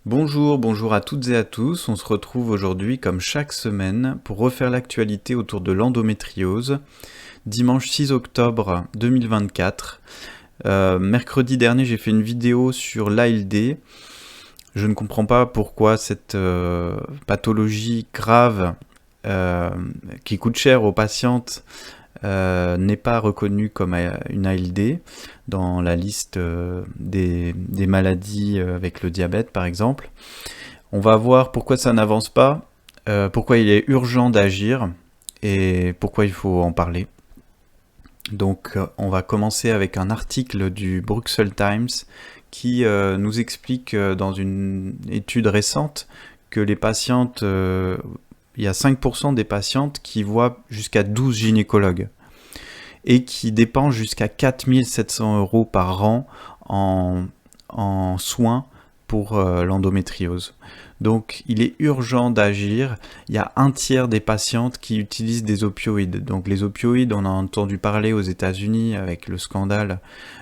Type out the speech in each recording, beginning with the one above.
Bonjour à toutes et à tous. On se retrouve aujourd'hui, comme chaque semaine, pour refaire l'actualité autour de l'endométriose. Dimanche 6 octobre 2024. Mercredi dernier, j'ai fait une vidéo sur l'ALD. Je ne comprends pas pourquoi cette pathologie grave qui coûte cher aux patientes n'est pas reconnue comme une ALD dans la liste des maladies avec le diabète par exemple. On va voir pourquoi ça n'avance pas, pourquoi il est urgent d'agir et pourquoi il faut en parler. Donc on va commencer avec un article du Bruxelles Times qui nous explique dans une étude récente que les patientes, il y a 5% des patientes qui voient jusqu'à 12 gynécologues et qui dépensent jusqu'à 4 700 € par an en soins pour l'endométriose. Donc il est urgent d'agir. Il y a un tiers des patientes qui utilisent des opioïdes. Donc les opioïdes, on a entendu parler aux États-Unis avec le scandale.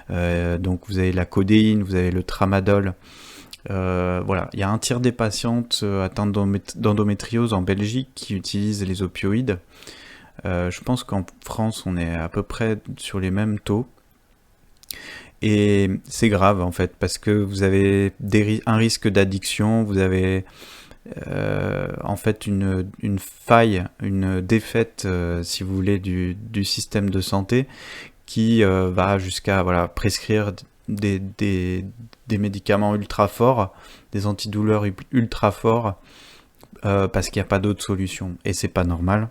Donc vous avez la codéine, vous avez le tramadol. Voilà, il y a un tiers des patientes atteintes d'endométriose en Belgique qui utilisent les opioïdes. Je pense qu'en France, on est à peu près sur les mêmes taux. Et c'est grave en fait, parce que vous avez un risque d'addiction, vous avez en fait une faille, une défaite, si vous voulez, du système de santé qui va jusqu'à prescrire des médicaments ultra forts, des antidouleurs ultra forts, parce qu'il n'y a pas d'autre solution. Et c'est pas normal.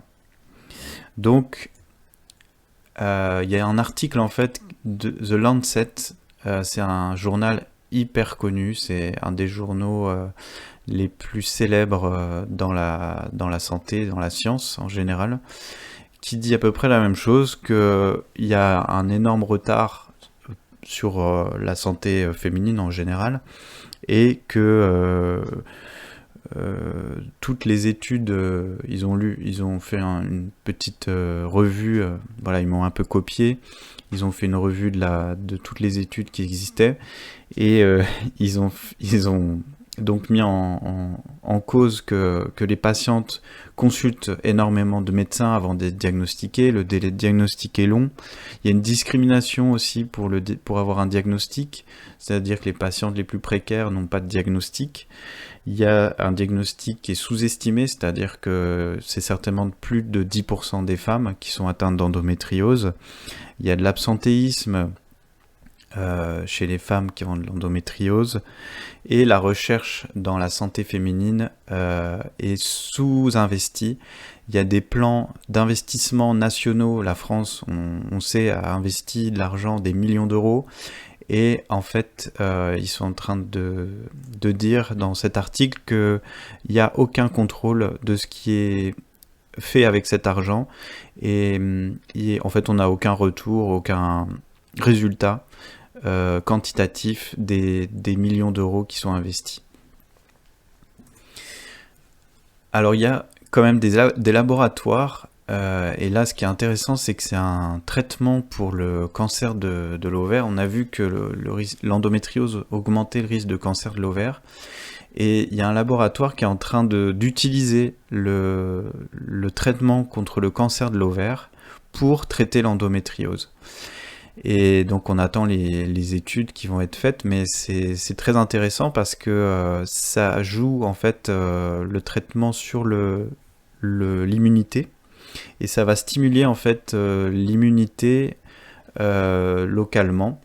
Donc, il y a un article en fait de The Lancet, c'est un journal hyper connu, c'est un des journaux les plus célèbres dans la santé, dans la science en général, qui dit à peu près la même chose, qu'il y a un énorme retard sur la santé féminine en général, et que toutes les études, ils ont fait une petite revue, ils m'ont un peu copié, ils ont fait une revue de toutes les études qui existaient, et ils ont donc mis en cause que les patientes consultent énormément de médecins avant d'être diagnostiquées, le délai de diagnostic est long, il y a une discrimination aussi pour avoir un diagnostic, c'est-à-dire que les patientes les plus précaires n'ont pas de diagnostic. Il y a un diagnostic qui est sous-estimé, c'est-à-dire que c'est certainement plus de 10% des femmes qui sont atteintes d'endométriose. Il y a de l'absentéisme chez les femmes qui ont de l'endométriose, et la recherche dans la santé féminine est sous-investie. Il y a des plans d'investissement nationaux. La France, on sait, a investi de l'argent, des millions d'euros. Et en fait, ils sont en train de dire dans cet article qu'il n'y a aucun contrôle de ce qui est fait avec cet argent. Et en fait, on n'a aucun retour, aucun résultat quantitatif des millions d'euros qui sont investis. Alors, il y a quand même des laboratoires. Et là, ce qui est intéressant, c'est que c'est un traitement pour le cancer de l'ovaire. On a vu que l'endométriose augmentait le risque de cancer de l'ovaire. Et il y a un laboratoire qui est en train d'utiliser le traitement contre le cancer de l'ovaire pour traiter l'endométriose. Et donc on attend les études qui vont être faites, mais c'est très intéressant parce que ça joue en fait le traitement sur l'immunité. Et ça va stimuler en fait l'immunité localement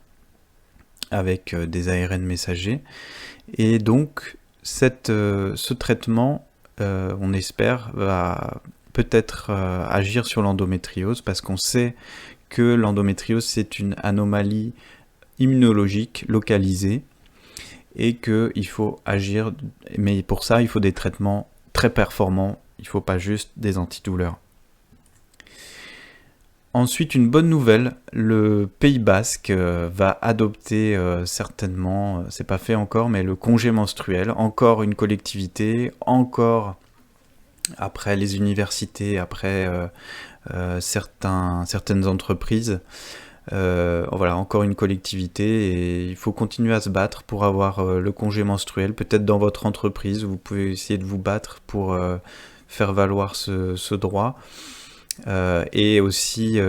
avec des ARN messagers. Et donc ce traitement, on espère, va peut-être agir sur l'endométriose, parce qu'on sait que l'endométriose c'est une anomalie immunologique localisée et qu'il faut agir, mais pour ça il faut des traitements très performants, il ne faut pas juste des antidouleurs. Ensuite, une bonne nouvelle, le Pays Basque va adopter certainement, c'est pas fait encore, mais le congé menstruel, encore une collectivité, encore après les universités, après certaines entreprises, Voilà, encore une collectivité et il faut continuer à se battre pour avoir le congé menstruel. Peut-être dans votre entreprise, vous pouvez essayer de vous battre pour faire valoir ce droit. Et aussi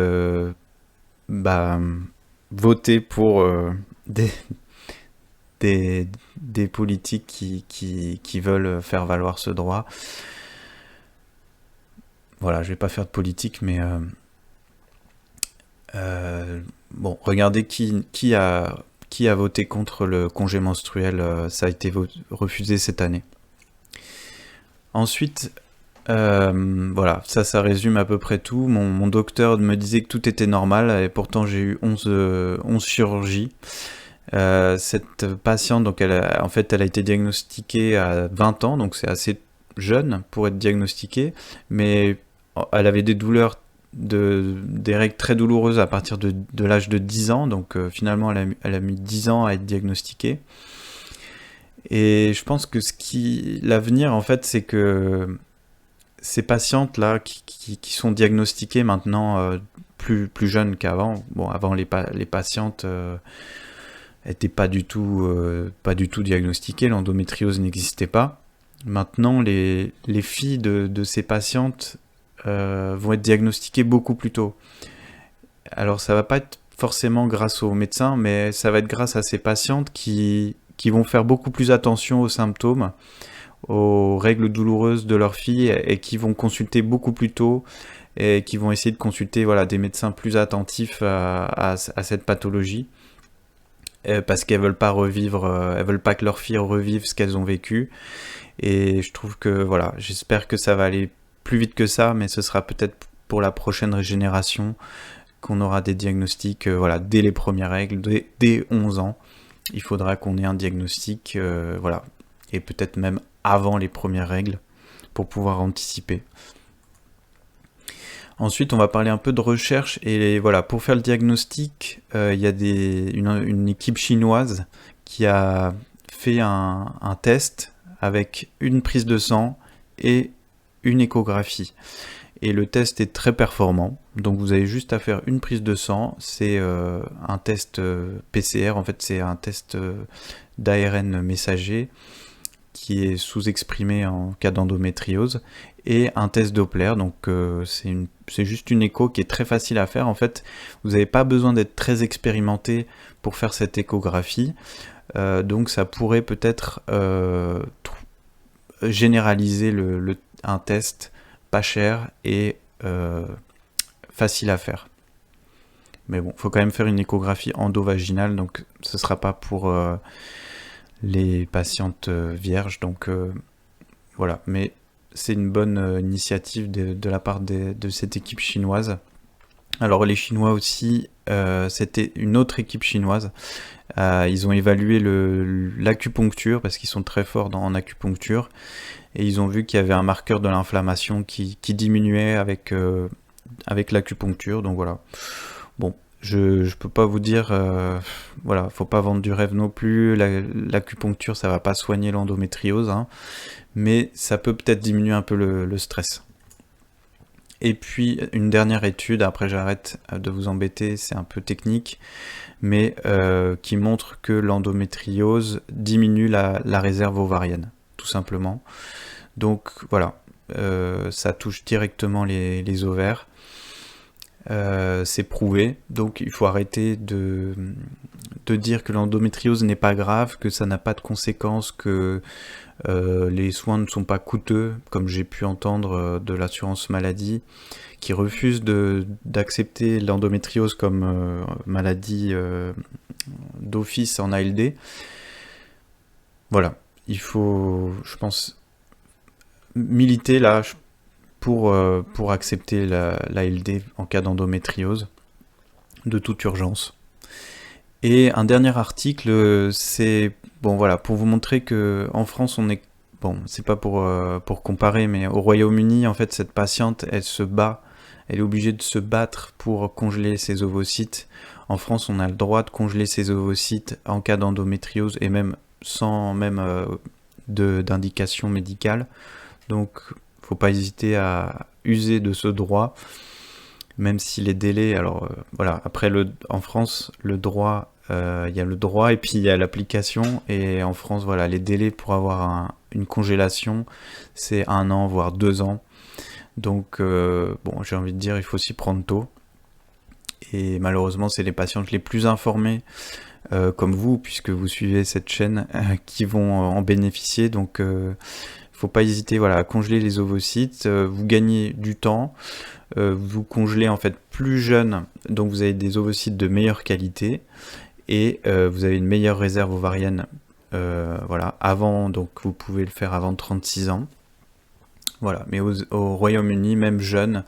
bah, voter pour des, des politiques qui veulent faire valoir ce droit. Voilà, je vais pas faire de politique, mais bon, regardez qui a voté contre le congé menstruel. Ça a été refusé cette année. Ensuite, voilà, ça résume à peu près tout. Mon docteur me disait que tout était normal et pourtant j'ai eu 11 chirurgies. Cette patiente, donc en fait, elle a été diagnostiquée à 20 ans, donc c'est assez jeune pour être diagnostiquée, mais elle avait des douleurs, des règles très douloureuses à partir de l'âge de 10 ans, donc finalement elle a mis 10 ans à être diagnostiquée. Et je pense que l'avenir en fait, c'est que ces patientes-là qui sont diagnostiquées maintenant plus jeunes qu'avant, bon, avant les patientes n'étaient pas du tout diagnostiquées, l'endométriose n'existait pas. Maintenant, les filles de ces patientes vont être diagnostiquées beaucoup plus tôt. Alors ça va pas être forcément grâce aux médecins, mais ça va être grâce à ces patientes qui vont faire beaucoup plus attention aux symptômes, aux règles douloureuses de leur fille et qui vont consulter beaucoup plus tôt et qui vont essayer de consulter des médecins plus attentifs à cette pathologie parce qu'elles veulent pas elles veulent pas que leur fille revive ce qu'elles ont vécu. Et je trouve que j'espère que ça va aller plus vite que ça, mais ce sera peut-être pour la prochaine génération qu'on aura des diagnostics dès les premières règles, dès 11 ans. Il faudra qu'on ait un diagnostic, et peut-être même avant les premières règles, pour pouvoir anticiper. Ensuite, on va parler un peu de recherche, et pour faire le diagnostic, il y a une équipe chinoise qui a fait un test avec une prise de sang et une échographie. Et le test est très performant, donc vous avez juste à faire une prise de sang, c'est un test PCR, en fait c'est un test d'ARN messager qui est sous-exprimé en cas d'endométriose, et un test Doppler, donc c'est juste une écho qui est très facile à faire. En fait, vous n'avez pas besoin d'être très expérimenté pour faire cette échographie, donc ça pourrait peut-être généraliser un test pas cher et facile à faire. Mais bon, il faut quand même faire une échographie endovaginale, donc ce ne sera pas pour les patientes vierges. Donc voilà, mais c'est une bonne initiative de la part de cette équipe chinoise. Alors les Chinois aussi, c'était une autre équipe chinoise. Ils ont évalué l'acupuncture parce qu'ils sont très forts en acupuncture. Et ils ont vu qu'il y avait un marqueur de l'inflammation qui diminuait avec l'acupuncture. Donc voilà. Bon, je peux pas vous dire, faut pas vendre du rêve non plus. L'acupuncture, ça va pas soigner l'endométriose, hein, mais ça peut peut-être diminuer un peu le stress. Et puis une dernière étude, après j'arrête de vous embêter, c'est un peu technique, mais qui montre que l'endométriose diminue la réserve ovarienne, tout simplement. Donc voilà, ça touche directement les ovaires, c'est prouvé, donc il faut arrêter de dire que l'endométriose n'est pas grave, que ça n'a pas de conséquences, que les soins ne sont pas coûteux, comme j'ai pu entendre de l'assurance maladie, qui refuse d'accepter l'endométriose comme maladie d'office en ALD. Voilà, il faut, je pense, militer là pour accepter l'ALD en cas d'endométriose de toute urgence. Et un dernier article, c'est pour vous montrer que en France on est c'est pas pour comparer, mais au Royaume-Uni en fait cette patiente elle est obligée de se battre pour congeler ses ovocytes. En France on a le droit de congeler ses ovocytes en cas d'endométriose et même sans d'indication médicale. Donc faut pas hésiter à user de ce droit. même si les délais, alors voilà, après en France, le droit, il y a le droit et puis il y a l'application, et en France, voilà, les délais pour avoir une congélation, c'est 1 an, voire 2 ans. Donc, bon, j'ai envie de dire, il faut s'y prendre tôt. Et malheureusement, c'est les patientes les plus informées, comme vous, puisque vous suivez cette chaîne, qui vont en bénéficier. Donc, faut pas hésiter, voilà, à congeler les ovocytes. Vous gagnez du temps. Vous congelez en fait plus jeune, donc vous avez des ovocytes de meilleure qualité et vous avez une meilleure réserve ovarienne. Voilà, avant, donc vous pouvez le faire avant 36 ans. Voilà, mais au Royaume-Uni, même jeune,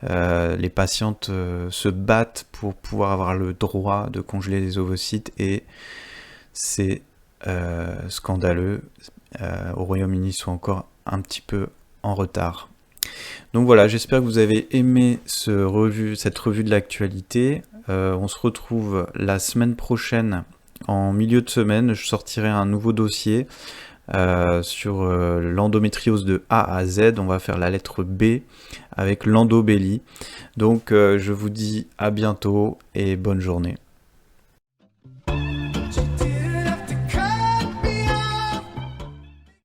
les patientes se battent pour pouvoir avoir le droit de congeler les ovocytes, et c'est scandaleux. Au Royaume-Uni, ils sont encore un petit peu en retard. Donc voilà, j'espère que vous avez aimé cette revue de l'actualité. On se retrouve la semaine prochaine, en milieu de semaine. Je sortirai un nouveau dossier sur l'endométriose de A à Z. On va faire la lettre B avec l'endobélie. Donc je vous dis à bientôt et bonne journée.